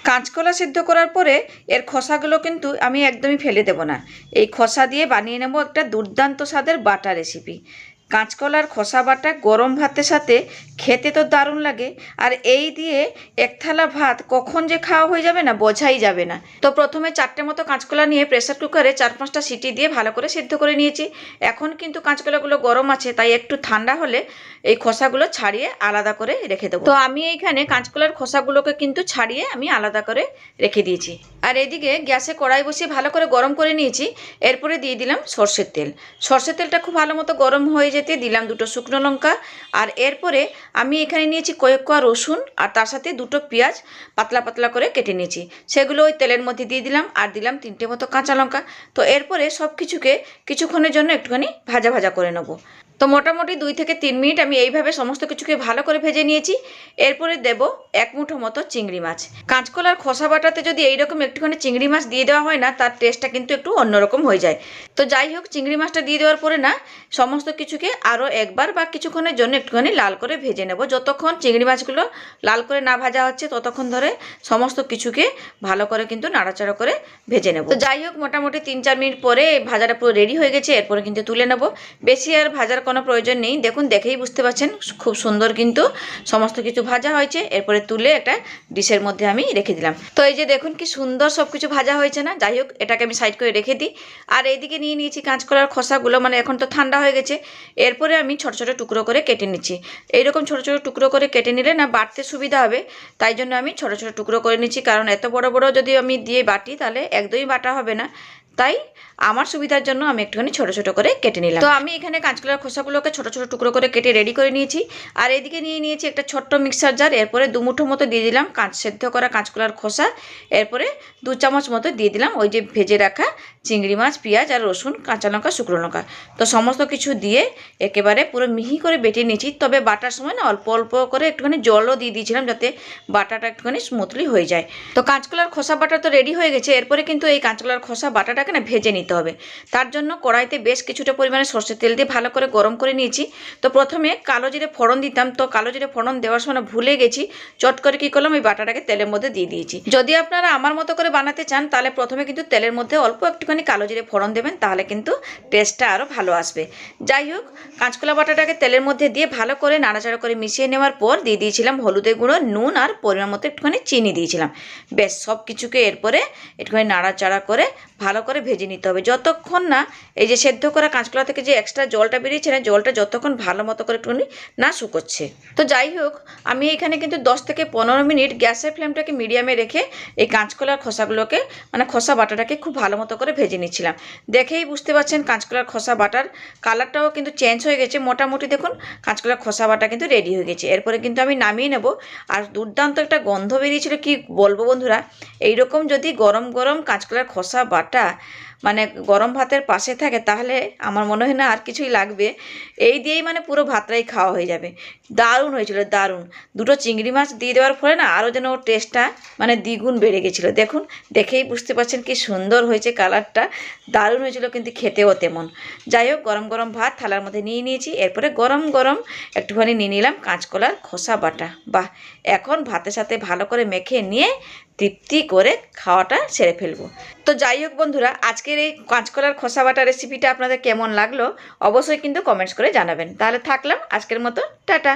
কাঁচকলা সিদ্ধ করার পরে এর খোসাগুলো কিন্তু আমি একদমই ফেলে দেব না। এই খোসা দিয়ে বানিয়ে নেব একটা দুর্দান্ত স্বাদের বাটা রেসিপি। কাঁচকলার খোসা বাটা গরম ভাতের সাথে খেতে তো দারুণ লাগে, আর এই দিয়ে এক থালা ভাত কখন যে খাওয়া হয়ে যাবে না বোঝাই যাবে না। তো প্রথমে 4টে মতো কাঁচকলা নিয়ে প্রেসার কুকারে 4-5টা সিটি দিয়ে ভালো করে সিদ্ধ করে নিয়েছি। এখন কিন্তু কাঁচকলাগুলো গরম আছে, তাই একটু ঠান্ডা হলে এই খোসাগুলো ছাড়িয়ে আলাদা করে রেখে দেবো। তো আমি এইখানে কাঁচকলার খোসাগুলোকে কিন্তু ছাড়িয়ে আমি আলাদা করে রেখে দিয়েছি। আর এদিকে গ্যাসে কড়াই বসিয়ে ভালো করে গরম করে নিয়েছি। এরপরে দিয়ে দিলাম সর্ষের তেল। সর্ষের তেলটা খুব ভালো মতো গরম হয়ে যেতে দিলাম 2টো শুকনো লঙ্কা। আর এরপরে আমি এখানে নিয়েছি কয়েক কোয়া রসুন, আর তার সাথে 2টো পেঁয়াজ পাতলা পাতলা করে কেটে নিয়েছি। সেগুলো ওই তেলের মধ্যে দিয়ে দিলাম, আর দিলাম 3টে মতো কাঁচা লঙ্কা। তো এরপরে সব কিছুকে কিছুক্ষণের জন্য একটুখানি ভাজা ভাজা করে নেবো। তো মোটামুটি 2 থেকে 3 মিনিট আমি এইভাবে সমস্ত কিছুকে ভালো করে ভেজে নিয়েছি। এরপরে দেব 1 মুঠো মতো চিংড়ি মাছ। কাঁচকলার খোসা বাটাতে যদি এইরকম একটুখানি চিংড়ি মাছ দিয়ে দেওয়া হয় না, তার টেস্টটা কিন্তু একটু অন্যরকম হয়ে যায়। তো যাই হোক, চিংড়ি মাছটা দিয়ে দেওয়ার পরে না সমস্ত কিছুকে আরও একবার বা কিছুক্ষণের জন্য একটুখানি লাল করে ভেজে নেব। যতক্ষণ চিংড়ি মাছগুলো লাল করে না ভাজা হচ্ছে ততক্ষণ ধরে সমস্ত কিছুকে ভালো করে কিন্তু নাড়াচাড়া করে ভেজে নেব। তো যাই হোক, মোটামুটি 3-4 মিনিট পরে ভাজাটা পুরো রেডি হয়ে গেছে। এরপরে কিন্তু তুলে নেব। বেশি আর ভাজার কোনো প্রয়োজন নেই, দেখুন দেখেই বুঝতে পারছেন খুব সুন্দর কিন্তু সমস্ত কিছু ভাজা হয়েছে। এরপরে তুলে একটা ডিশের মধ্যে আমি রেখে দিলাম। তো এই যে দেখুন কি সুন্দর সব কিছু ভাজা হয়েছে না। যাই হোক, এটাকে আমি সাইড করে রেখে দিই। আর এইদিকে নিয়ে নিয়েছি কাঁচকলার খোসাগুলো, মানে এখন তো ঠান্ডা হয়ে গেছে। এরপরে আমি ছোট ছোট টুকরো করে কেটে নিচ্ছি। এইরকম ছোট ছোট টুকরো করে কেটে নিলে না বাটতে সুবিধা হবে, তাই জন্য আমি ছোট ছোট টুকরো করে নিচ্ছি। কারণ এত বড় বড় যদি আমি দিয়ে বাটি তাহলে একদমই বাটা হবে না, তাই আমার সুবিধার জন্য আমি একটুখানি ছোট ছোট করে কেটে নিলাম। তো আমি এখানে কাঁচকলার খোসাগুলোকে ছোট ছোট টুকরো করে কেটে রেডি করে নিয়েছি। আর এদিকে নিয়ে নিয়েছি একটা ছোট্ট মিক্সার জার। এরপরে 2 মুঠো মতো দিয়ে দিলাম সেদ্ধ করা কাঁচকলার খোসা। এরপরে 2 চামচ মতো দিয়ে দিলাম ওই যে ভেজে রাখা চিংড়ি মাছ, পেঁয়াজ আর রসুন, কাঁচা লঙ্কা, শুকনো লঙ্কা। তো সমস্ত কিছু দিয়ে একেবারে পুরো মিহি করে বেটে নিয়েছি। তবে বাটার সময় না অল্প অল্প করে একটুখানি জলও দিয়ে দিয়েছিলাম, যাতে বাটাটা একটুখানি স্মুথলি হয়ে যায়। তো কাঁচকলার খোসা বাটা তো রেডি হয়ে গেছে। এরপরে কিন্তু এই কাঁচকলার খোসা বাটাটাকে না ভেজে নিতে হবে। তার জন্য কড়াইতে বেশ কিছুটা পরিমাণে সর্ষের তেল দিয়ে ভালো করে গরম করে নিয়েছি। তো প্রথমে কালো জিরে ফোড়ন দিতাম, তো কালো জিরে ফোড়ন দেওয়ার সময় ভুলে গেছি। চট করে কী করলাম, ওই বাটাটাকে তেলের মধ্যে দিয়ে দিয়েছি। যদি আপনারা আমার মতো করে বানাতে চান তাহলে প্রথমে কিন্তু তেলের মধ্যে অল্প একটুখানি কালো জিরে ফোড়ন দেবেন, তাহলে কিন্তু টেস্টটা আরও ভালো আসবে। যাই হোক, কাঁচকলা বাটাটাকে তেলের মধ্যে দিয়ে ভালো করে নাড়াচাড়া করে মিশিয়ে নেওয়ার পর দিয়ে দিয়েছিলাম হলুদের গুঁড়ো, নুন আর পরিমাণ মতো একটুখানি চিনি দিয়েছিলাম। বেশ সব কিছুকে এরপরে একটুখানি নাড়াচাড়া করে ভালো করে ভেজে নিতে হবে, যতক্ষণ না এই যে সেদ্ধ করা কাঁচকলা থেকে যে এক্সট্রা জলটা বেরিয়েছে না, জলটা যতক্ষণ ভালো মতো করে একটুখানি না শুকোচ্ছে। তো যাই হোক, আমি এখানে কিন্তু 10 থেকে 15 মিনিট গ্যাসের ফ্লেমটাকে মিডিয়ামে রেখে এই কাঁচকলার খোসাগুলোকে, মানে খোসা বাটাটাকে খুব ভালো মতো করে ভেজে নিচ্ছিলাম। দেখেই বুঝতে পারছেন কাঁচকলার খোসা বাটার কালারটাও কিন্তু চেঞ্জ হয়ে গেছে। মোটামুটি দেখুন কাঁচকলার খোসা বাটা কিন্তু রেডি হয়ে গেছে। এরপরে কিন্তু আমি নামিয়ে নেব। আর দুর্দান্ত একটা গন্ধ বেরিয়েছিল, কি বলবো বন্ধুরা। এইরকম যদি গরম গরম কাঁচকলার খোসা বাটা মানে গরম ভাতের পাশে থাকে, তাহলে আমার মনে হয় না আর কিছুই লাগবে। এই দিয়েই মানে পুরো ভাতটাই খাওয়া হয়ে যাবে। দারুণ হয়েছিল, দারুণ। 2টো চিংড়ি মাছ দিয়ে দেওয়ার ফলে না আরও যেন ওর টেস্টটা মানে দ্বিগুণ বেড়ে গেছিলো। দেখুন দেখেই বুঝতে পারছেন কি সুন্দর হয়েছে কালারটা, দারুণ হয়েছিল, কিন্তু খেতেও তেমন। যাই হোক, গরম গরম ভাত থালার মধ্যে নিয়ে নিয়েছি। এরপরে গরম গরম একটুখানি নিয়ে নিলাম কাঁচকলার খোসা বাটা। বাহ, এখন ভাতের সাথে ভালো করে মেখে নিয়ে তৃপ্তি করে খাওয়াটা সেরে ফেলবো। তো যাই হোক বন্ধুরা, আজকের এই কাঁচকলার খোসা বাটা রেসিপিটা আপনাদের কেমন লাগলো অবশ্যই কিন্তু কমেন্টস করে জানাবেন। তাহলে থাকলাম আজকের মতো, টাটা।